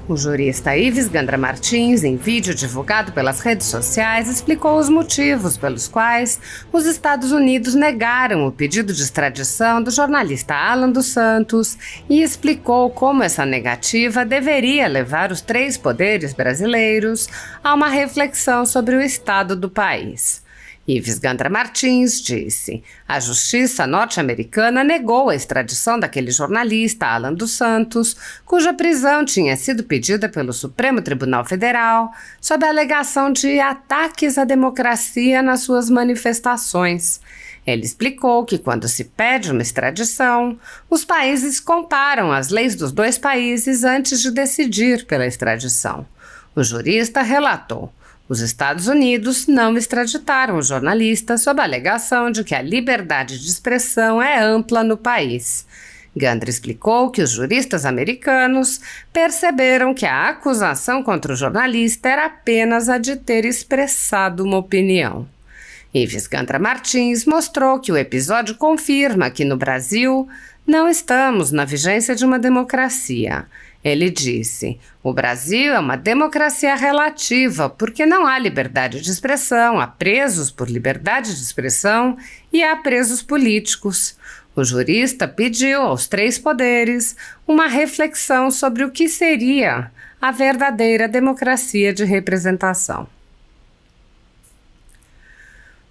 O jurista Ives Gandra Martins, em vídeo divulgado pelas redes sociais, explicou os motivos pelos quais os Estados Unidos negaram o pedido de extradição do jornalista Alan dos Santos e explicou como essa negativa deveria levar os três poderes brasileiros a uma reflexão sobre o estado do país. Ives Gandra Martins disse: a justiça norte-americana negou a extradição daquele jornalista Alan dos Santos, cuja prisão tinha sido pedida pelo Supremo Tribunal Federal sob a alegação de ataques à democracia nas suas manifestações. Ele explicou que quando se pede uma extradição, os países comparam as leis dos dois países antes de decidir pela extradição. O jurista relatou: os Estados Unidos não extraditaram o jornalista sob a alegação de que a liberdade de expressão é ampla no país. Gandra explicou que os juristas americanos perceberam que a acusação contra o jornalista era apenas a de ter expressado uma opinião. Ives Gandra Martins mostrou que o episódio confirma que no Brasil não estamos na vigência de uma democracia. Ele disse: o Brasil é uma democracia relativa porque não há liberdade de expressão, há presos por liberdade de expressão e há presos políticos. O jurista pediu aos três poderes uma reflexão sobre o que seria a verdadeira democracia de representação.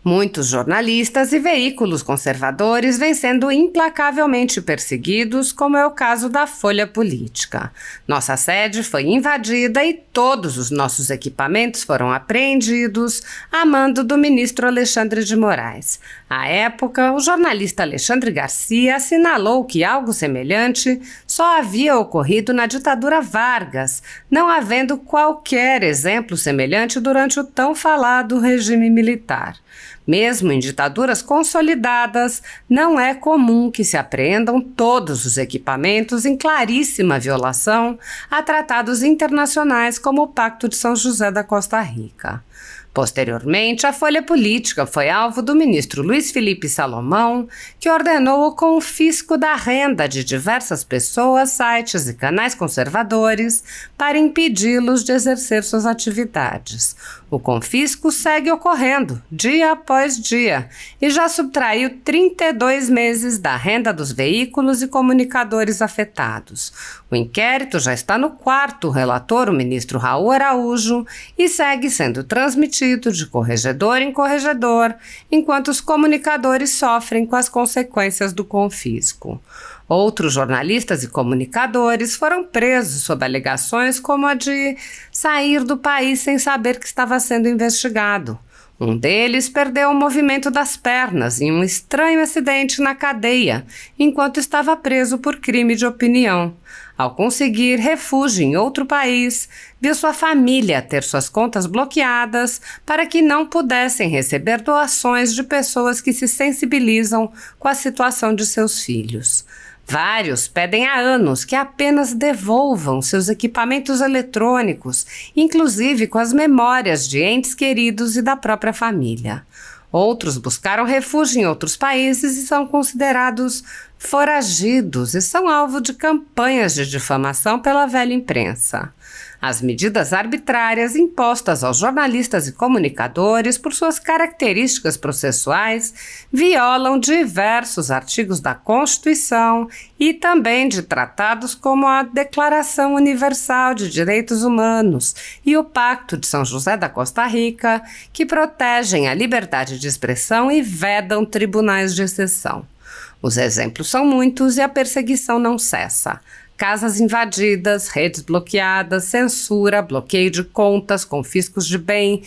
Muitos jornalistas e veículos conservadores vêm sendo implacavelmente perseguidos, como é o caso da Folha Política. Nossa sede foi invadida e todos os nossos equipamentos foram apreendidos a mando do ministro Alexandre de Moraes. À época, o jornalista Alexandre Garcia assinalou que algo semelhante só havia ocorrido na ditadura Vargas, não havendo qualquer exemplo semelhante durante o tão falado regime militar. Mesmo em ditaduras consolidadas, não é comum que se apreendam todos os equipamentos em claríssima violação a tratados internacionais como o Pacto de São José da Costa Rica. Posteriormente, a Folha Política foi alvo do ministro Luiz Felipe Salomão, que ordenou o confisco da renda de diversas pessoas, sites e canais conservadores para impedi-los de exercer suas atividades. O confisco segue ocorrendo, dia após dia, e já subtraiu 32 meses da renda dos veículos e comunicadores afetados. O inquérito já está no quarto relator, o ministro Raul Araújo, e segue sendo transmitido de corregedor em corregedor, enquanto os comunicadores sofrem com as consequências do confisco. Outros jornalistas e comunicadores foram presos sob alegações como a de sair do país sem saber que estava sendo investigado. Um deles perdeu o movimento das pernas em um estranho acidente na cadeia, enquanto estava preso por crime de opinião. Ao conseguir refúgio em outro país, viu sua família ter suas contas bloqueadas para que não pudessem receber doações de pessoas que se sensibilizam com a situação de seus filhos. Vários pedem há anos que apenas devolvam seus equipamentos eletrônicos, inclusive com as memórias de entes queridos e da própria família. Outros buscaram refúgio em outros países e são considerados foragidos e são alvo de campanhas de difamação pela velha imprensa. As medidas arbitrárias impostas aos jornalistas e comunicadores por suas características processuais violam diversos artigos da Constituição e também de tratados como a Declaração Universal de Direitos Humanos e o Pacto de São José da Costa Rica, que protegem a liberdade de expressão e vedam tribunais de exceção. Os exemplos são muitos e a perseguição não cessa. Casas invadidas, redes bloqueadas, censura, bloqueio de contas, confiscos de bem,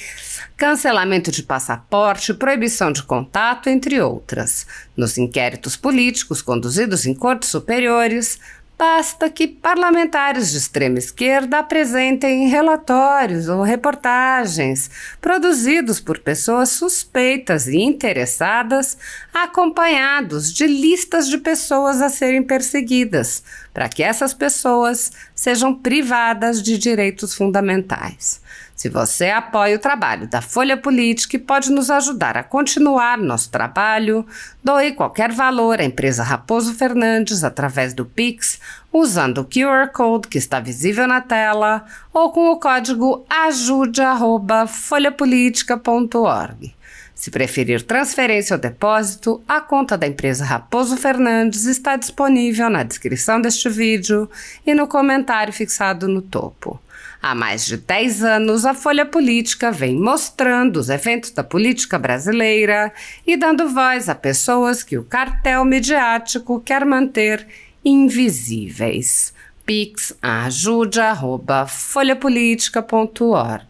cancelamento de passaporte, proibição de contato, entre outras. Nos inquéritos políticos conduzidos em cortes superiores, basta que parlamentares de extrema esquerda apresentem relatórios ou reportagens produzidos por pessoas suspeitas e interessadas, acompanhados de listas de pessoas a serem perseguidas, para que essas pessoas sejam privadas de direitos fundamentais. Se você apoia o trabalho da Folha Política e pode nos ajudar a continuar nosso trabalho, doe qualquer valor à empresa Raposo Fernandes através do Pix, usando o QR Code que está visível na tela ou com o código ajude@folhapolitica.org. Se preferir transferência ou depósito, a conta da empresa Raposo Fernandes está disponível na descrição deste vídeo e no comentário fixado no topo. Há mais de 10 anos, a Folha Política vem mostrando os eventos da política brasileira e dando voz a pessoas que o cartel midiático quer manter invisíveis. Pix ajude@folhapolitica.org.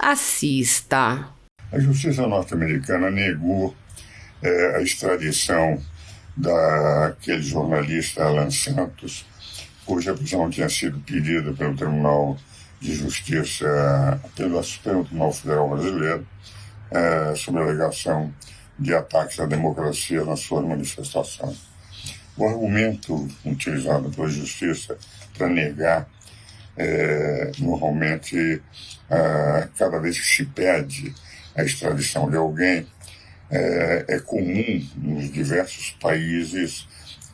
Assista. A justiça norte-americana negou a extradição daquele jornalista Alan Santos, cuja prisão tinha sido pedida pelo Tribunal de Justiça, pelo Supremo Tribunal Federal Brasileiro, sob a alegação de ataques à democracia nas suas manifestações. O argumento utilizado pela Justiça para negar, normalmente, cada vez que se pede a extradição de alguém, é comum nos diversos países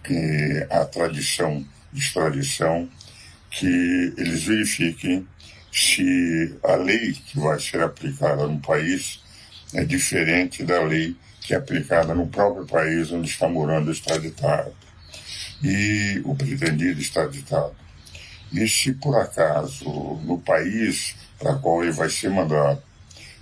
que a tradição de extradição que eles verifiquem se a lei que vai ser aplicada no país é diferente da lei que é aplicada no próprio país onde está morando o extraditado e o pretendido extraditado. E se por acaso no país para qual ele vai ser mandado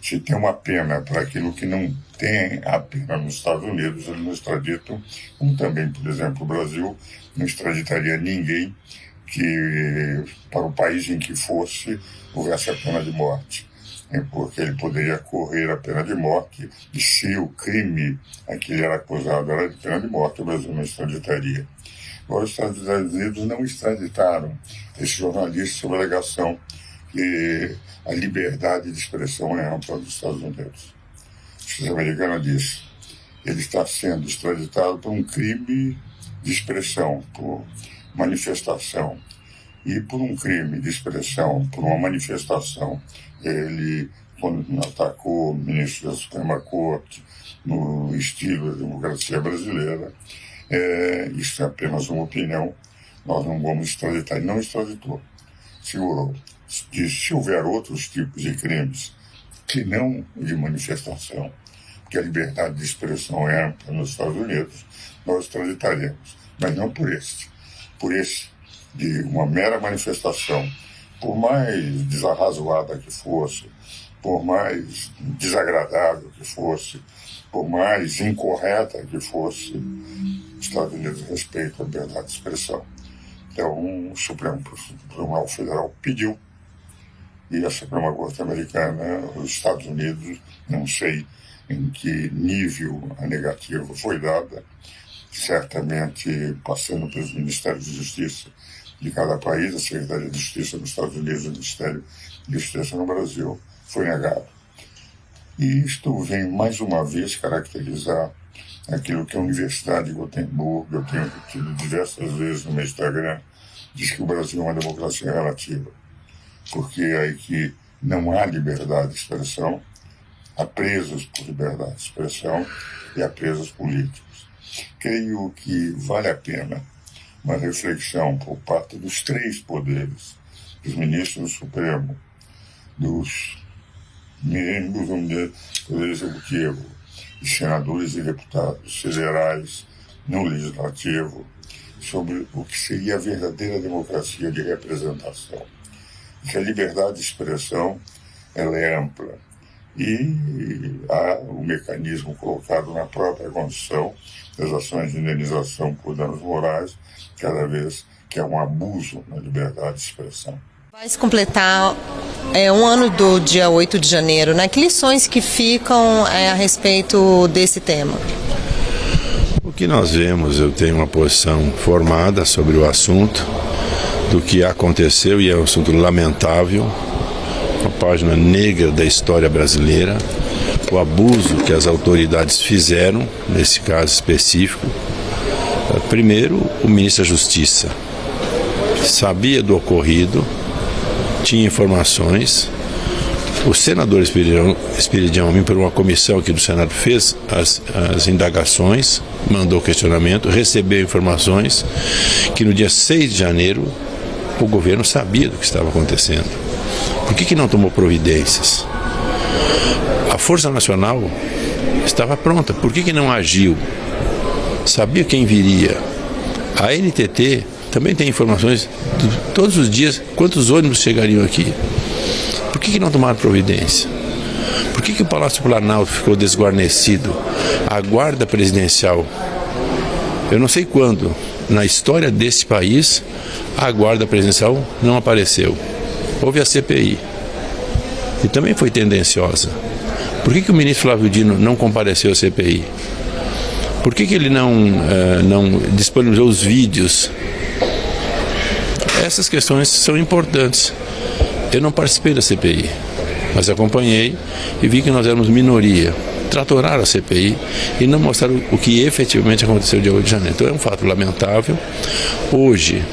se tem uma pena para aquilo que não tem a pena nos Estados Unidos, eles não extraditam, como também, por exemplo, o Brasil não extraditaria ninguém que, para o país em que fosse, houvesse a pena de morte. Porque ele poderia correr a pena de morte e se o crime a que ele era acusado era de pena de morte, o Brasil não extraditaria. Agora, os Estados Unidos não extraditaram esse jornalista sob a alegação que a liberdade de expressão é ampla dos Estados Unidos. A justiça americana diz que ele está sendo extraditado por um crime de expressão, por manifestação. E por um crime de expressão, por uma manifestação, ele, quando atacou o ministro da Suprema Corte, no estilo da democracia brasileira, isso é apenas uma opinião, nós não vamos extraditar. Ele não extraditou, segurou. Se houver outros tipos de crimes que não de manifestação, que a liberdade de expressão é ampla nos Estados Unidos, nós extraditaremos, mas não por este. Por esse, de uma mera manifestação, por mais desarrazoada que fosse, por mais desagradável que fosse, por mais incorreta que fosse, os Estados Unidos respeitam a liberdade de expressão. Então, o Supremo Tribunal Federal pediu, e a Suprema Corte Americana, os Estados Unidos, não sei em que nível a negativa foi dada, certamente passando pelos Ministérios de Justiça de cada país, a Secretaria de Justiça nos Estados Unidos e o Ministério de Justiça no Brasil, foi negado. E isto vem mais uma vez caracterizar aquilo que a Universidade de Gotemburgo, eu tenho repetido diversas vezes no meu Instagram, diz que o Brasil é uma democracia relativa, porque aí que não há liberdade de expressão, há presos por liberdade de expressão e há presos políticos. Creio que vale a pena uma reflexão por parte dos três poderes, dos ministros do Supremo, dos membros do Poder Executivo, de senadores e deputados federais no Legislativo, sobre o que seria a verdadeira democracia de representação. Que a liberdade de expressão ela é ampla e há o mecanismo colocado na própria Constituição das ações de indenização por danos morais, cada vez que há um abuso na liberdade de expressão. Vai se completar um ano do dia 8 de janeiro, né? Que lições que ficam a respeito desse tema? O que nós vemos, eu tenho uma posição formada sobre o assunto, do que aconteceu, e é um assunto lamentável, uma página negra da história brasileira, o abuso que as autoridades fizeram, nesse caso específico. Primeiro, o ministro da Justiça sabia do ocorrido, tinha informações. O senador Esperidião, por uma comissão aqui do Senado, fez as indagações, mandou questionamento, recebeu informações que no dia 6 de janeiro o governo sabia do que estava acontecendo. Por que não tomou providências? A Força Nacional estava pronta, por que não agiu? Sabia quem viria. A NTT também tem informações de todos os dias, quantos ônibus chegariam aqui. Por que não tomaram providência? Por que o Palácio Planalto ficou desguarnecido? A guarda presidencial, eu não sei quando, na história desse país, a guarda presidencial não apareceu. Houve a CPI, e também foi tendenciosa. Por que o ministro Flávio Dino não compareceu à CPI? Por que ele não disponibilizou os vídeos? Essas questões são importantes. Eu não participei da CPI, mas acompanhei e vi que nós éramos minoria. Tratoraram a CPI e não mostraram o que efetivamente aconteceu dia 8 de janeiro. Então é um fato lamentável. Hoje,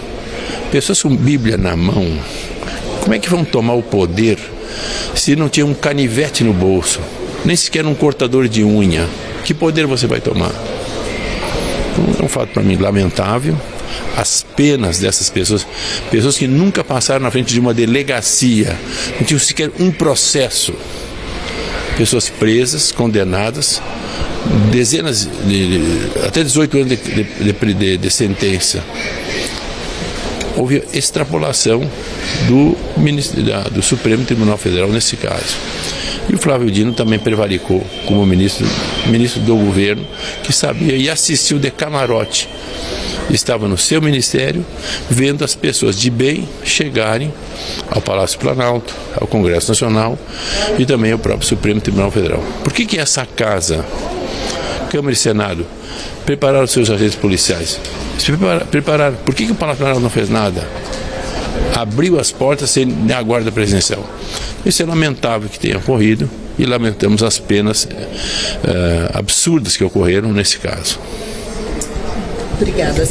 pessoas com Bíblia na mão, como é que vão tomar o poder se não tinha um canivete no bolso, nem sequer um cortador de unha? Que poder você vai tomar? Então, é um fato para mim lamentável. As penas dessas pessoas que nunca passaram na frente de uma delegacia, não tinham sequer um processo, pessoas presas, condenadas, dezenas até 18 anos de sentença. Houve extrapolação do Supremo Tribunal Federal nesse caso. E o Flávio Dino também prevaricou como ministro do governo, que sabia e assistiu de camarote. Estava no seu ministério, vendo as pessoas de bem chegarem ao Palácio Planalto, ao Congresso Nacional e também ao próprio Supremo Tribunal Federal. Por que essa casa, Câmara e Senado, prepararam seus agentes policiais? Prepararam. Por que o Palácio Planalto não fez nada? Abriu as portas sem a guarda presidencial. Isso é lamentável que tenha ocorrido e lamentamos as penas absurdas que ocorreram nesse caso. Obrigada,